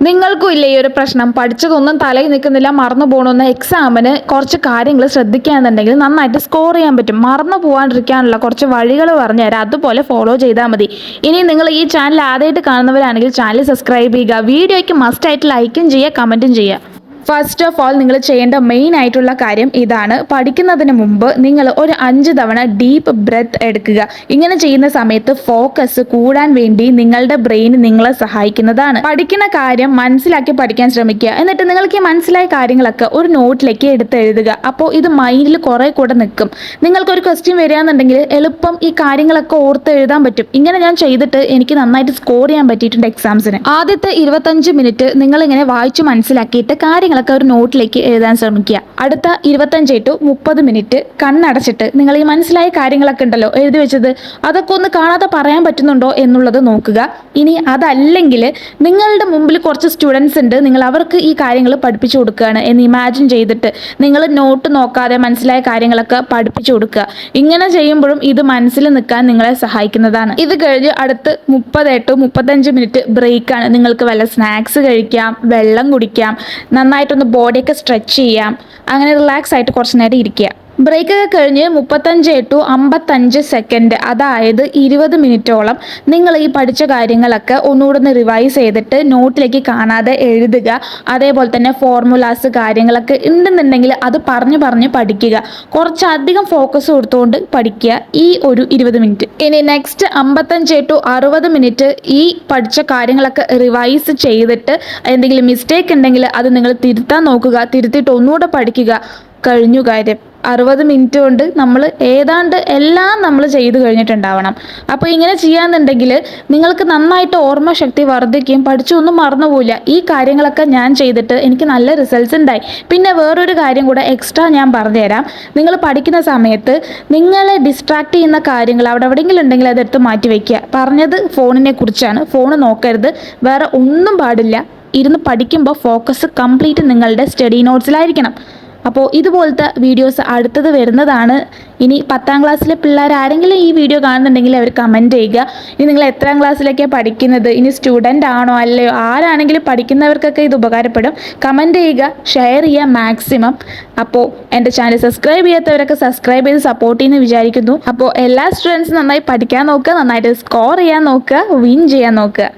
നിങ്ങൾക്കും ഇല്ലേ ഈ ഒരു പ്രശ്നം? പഠിച്ചതൊന്നും തലയിൽ നിൽക്കുന്നില്ല, മറന്നു പോകണമെന്ന്. എക്സാമിന് കുറച്ച് കാര്യങ്ങൾ ശ്രദ്ധിക്കുകയാണെന്നുണ്ടെങ്കിൽ നന്നായിട്ട് സ്കോർ ചെയ്യാൻ പറ്റും. മറന്നു പോകാണ്ടിരിക്കാനുള്ള കുറച്ച് വഴികൾ പറഞ്ഞുതരാം, അതുപോലെ ഫോളോ ചെയ്താൽ മതി. ഇനി നിങ്ങൾ ഈ ചാനൽ ആദ്യമായിട്ട് കാണുന്നവരാണെങ്കിൽ ചാനൽ സബ്സ്ക്രൈബ് ചെയ്യുക, വീഡിയോയ്ക്ക് മസ്റ്റായിട്ട് ലൈക്കും ചെയ്യുക, കമൻറ്റും ചെയ്യുക. ഫസ്റ്റ് ഓഫ് ഓൾ നിങ്ങൾ ചെയ്യേണ്ട മെയിൻ ആയിട്ടുള്ള കാര്യം ഇതാണ്. പഠിക്കുന്നതിന് മുമ്പ് നിങ്ങൾ ഒരു 5 തവണ ഡീപ്പ് ബ്രെത്ത് എടുക്കുക. ഇങ്ങനെ ചെയ്യുന്ന സമയത്ത് ഫോക്കസ് കൂടാൻ വേണ്ടി നിങ്ങളുടെ ബ്രെയിൻ നിങ്ങളെ സഹായിക്കുന്നതാണ്. പഠിക്കുന്ന കാര്യം മനസ്സിലാക്കി പഠിക്കാൻ ശ്രമിക്കുക. എന്നിട്ട് നിങ്ങൾക്ക് ഈ മനസ്സിലായ കാര്യങ്ങളൊക്കെ ഒരു നോട്ടിലേക്ക് എടുത്ത് എഴുതുക. അപ്പോൾ ഇത് മൈൻഡിൽ കുറേ കൂടെ നിൽക്കും. നിങ്ങൾക്കൊരു ക്വസ്റ്റ്യൻ വരികയാണെന്നുണ്ടെങ്കിൽ എളുപ്പം ഈ കാര്യങ്ങളൊക്കെ ഓർത്ത് എഴുതാൻ പറ്റും. ഇങ്ങനെ ഞാൻ ചെയ്തിട്ട് എനിക്ക് നന്നായിട്ട് സ്കോർ ചെയ്യാൻ പറ്റിയിട്ടുണ്ട് എക്സാംസിന്. ആദ്യത്തെ 25 മിനിറ്റ് നിങ്ങളിങ്ങനെ വായിച്ചു മനസ്സിലാക്കിയിട്ട് കാര്യങ്ങളൊക്കെ ഒരു നോട്ടിലേക്ക് എഴുതാൻ ശ്രമിക്കുക. അടുത്ത 25 to 30 മിനിറ്റ് കണ്ണടച്ചിട്ട് നിങ്ങൾ ഈ മനസ്സിലായ കാര്യങ്ങളൊക്കെ ഉണ്ടല്ലോ എഴുതി വെച്ചത്, അതൊക്കെ ഒന്ന് കാണാതെ പറയാൻ പറ്റുന്നുണ്ടോ എന്നുള്ളത് നോക്കുക. ഇനി അതല്ലെങ്കിൽ നിങ്ങളുടെ മുമ്പിൽ കുറച്ച് സ്റ്റുഡൻസ് ഉണ്ട്, നിങ്ങൾ അവർക്ക് ഈ കാര്യങ്ങൾ പഠിപ്പിച്ചു കൊടുക്കുകയാണ് എന്ന് ഇമാജിൻ ചെയ്തിട്ട് നിങ്ങൾ നോട്ട് നോക്കാതെ മനസ്സിലായ കാര്യങ്ങളൊക്കെ പഠിപ്പിച്ചു കൊടുക്കുക. ഇങ്ങനെ ചെയ്യുമ്പോഴും ഇത് മനസ്സിൽ നിൽക്കാൻ നിങ്ങളെ സഹായിക്കുന്നതാണ്. ഇത് കഴിഞ്ഞ് അടുത്ത് 30 to 35 മിനിറ്റ് ബ്രേക്കാണ്. നിങ്ങൾക്ക് വല്ല സ്നാക്സ് കഴിക്കാം, വെള്ളം കുടിക്കാം, നന്നായിട്ടൊന്ന് ബോഡിയൊക്കെ സ്ട്രെച്ച് ചെയ്യാം, അങ്ങനെ റിലാക്സ് ആയിട്ട് കുറച്ച് നേരം ഇരിക്കുക. ബ്രേക്കൊക്കെ കഴിഞ്ഞ് 35 to 55 സെക്കൻഡ്, അതായത് 20 മിനിറ്റോളം നിങ്ങൾ ഈ പഠിച്ച കാര്യങ്ങളൊക്കെ ഒന്നുകൂടെ ഒന്ന് റിവൈസ് ചെയ്തിട്ട് നോട്ടിലേക്ക് കാണാതെ എഴുതുക. അതേപോലെ തന്നെ ഫോർമുലാസ് കാര്യങ്ങളൊക്കെ ഉണ്ടെന്നുണ്ടെങ്കിൽ അത് പറഞ്ഞ് പഠിക്കുക. കുറച്ചധികം ഫോക്കസ് കൊടുത്തുകൊണ്ട് പഠിക്കുക ഈ ഒരു 20 മിനിറ്റ്. ഇനി നെക്സ്റ്റ് 55 to 60 മിനിറ്റ് ഈ പഠിച്ച കാര്യങ്ങളൊക്കെ റിവൈസ് ചെയ്തിട്ട് എന്തെങ്കിലും മിസ്റ്റേക്ക് ഉണ്ടെങ്കിൽ അത് നിങ്ങൾ തിരുത്താൻ നോക്കുക. തിരുത്തിയിട്ട് ഒന്നുകൂടെ പഠിക്കുക. കഴിഞ്ഞു കാര്യം. 60 മിനിറ്റ് കൊണ്ട് നമ്മൾ ഏതാണ്ട് എല്ലാം നമ്മൾ ചെയ്ത് കഴിഞ്ഞിട്ടുണ്ടാവണം. അപ്പോൾ ഇങ്ങനെ ചെയ്യാന്നുണ്ടെങ്കിൽ നിങ്ങൾക്ക് നന്നായിട്ട് ഓർമ്മശക്തി വർദ്ധിക്കുകയും പഠിച്ചൊന്നും മറന്നുപോയില്ല. ഈ കാര്യങ്ങളൊക്കെ ഞാൻ ചെയ്തിട്ട് എനിക്ക് നല്ല റിസൾട്ട്സ് ഉണ്ടായി. പിന്നെ വേറൊരു കാര്യം കൂടെ എക്സ്ട്രാ ഞാൻ പറഞ്ഞുതരാം. നിങ്ങൾ പഠിക്കുന്ന സമയത്ത് നിങ്ങളെ ഡിസ്ട്രാക്ട് ചെയ്യുന്ന കാര്യങ്ങൾ അവിടെ എവിടെയെങ്കിലും ഉണ്ടെങ്കിൽ അതെടുത്ത് മാറ്റി വയ്ക്കുക. പറഞ്ഞത് ഫോണിനെ കുറിച്ചാണ്. ഫോൺ നോക്കരുത്, വേറെ ഒന്നും പാടില്ല. ഇരുന്ന് പഠിക്കുമ്പോൾ ഫോക്കസ് കംപ്ലീറ്റ് നിങ്ങളുടെ സ്റ്റഡി നോട്ട്സിലായിരിക്കണം. അപ്പോൾ ഇതുപോലത്തെ വീഡിയോസ് അടുത്തത് വരുന്നതാണ്. ഇനി 10ാം ക്ലാസ്സിലെ പിള്ളേർ ആരെങ്കിലും ഈ വീഡിയോ കാണുന്നുണ്ടെങ്കിൽ അവർ കമൻറ്റ് ചെയ്യുക. ഇനി നിങ്ങൾ എത്രാം ക്ലാസ്സിലൊക്കെ പഠിക്കുന്നത്, ഇനി സ്റ്റുഡൻ്റ് ആണോ അല്ലയോ, ആരാണെങ്കിലും പഠിക്കുന്നവർക്കൊക്കെ ഇത് ഉപകാരപ്പെടും. കമൻറ്റ് ചെയ്യുക, ഷെയർ ചെയ്യുക മാക്സിമം. അപ്പോൾ എൻ്റെ ചാനൽ സബ്സ്ക്രൈബ് ചെയ്യാത്തവരൊക്കെ സബ്സ്ക്രൈബ് ചെയ്ത് സപ്പോർട്ട് ചെയ്യുമെന്ന് വിചാരിക്കുന്നു. അപ്പോൾ എല്ലാ സ്റ്റുഡൻസും നന്നായി പഠിക്കാൻ നോക്കുക, നന്നായിട്ട് സ്കോർ ചെയ്യാൻ നോക്കുക, വിൻ ചെയ്യാൻ നോക്കുക.